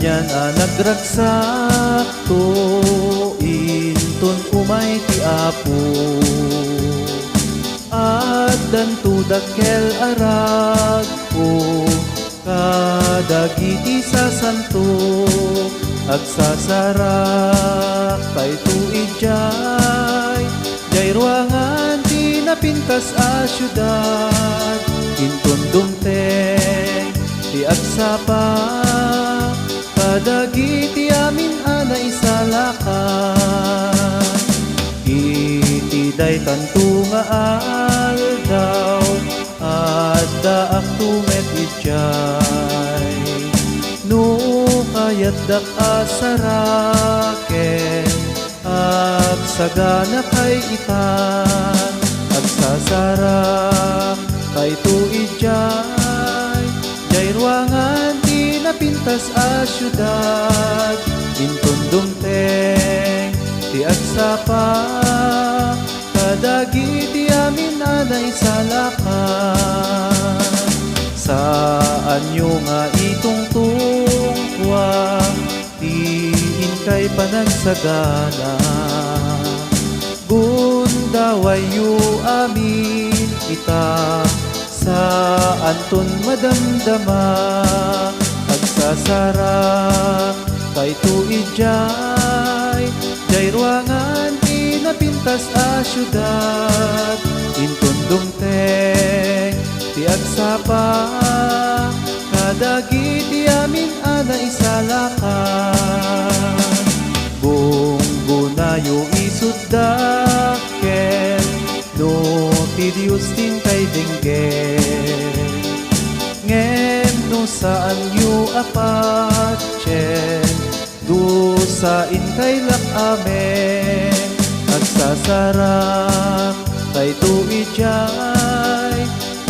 Kanyan nagragsak to inton umay ti Apo. At danto dakkel arag ko kadagiti sa santo. Agsasarak kay tuig jay ruangan ti napintas a syudad. Inton dumteng ti agsapa kadagiti amin ana isalakan. Iti daytan tu nga aldaw at daak tumet ijay. No kayat dak asaraken agsagana kay itan. Agsasarak kay tuig jay ruangan ti napintas a syudad. Inton dumteng ti agsapa kadagiti amin ana isalakan. Saan nyo nga itungtungwa tiin kay panagsagana. Gundaway yu amin kita saan ton madamdama. Agsasarak kay tuig jay ruangan ti napintas a syudad. Inton dumteng ti agsapa kadagiti amin ana isalakan. Bunggunayo isuddaken no ti Dios tin kay denggen. Ngem no saan yu apatchen dusain kay lakamen. Agsasarak kay tuig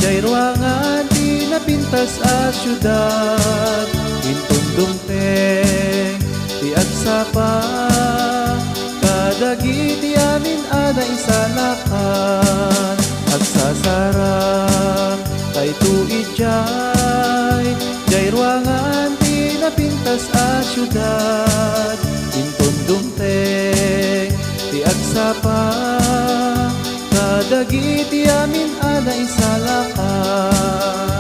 jay ruangan ti napintas a syudad. Inton dumteng ti agsapa kadagiti amin ana isalakan. Agsasarak kay tuig jay ruangan ti napintas a syudad. Inton dumteng ti agsapa kadagiti amin ana isalakan.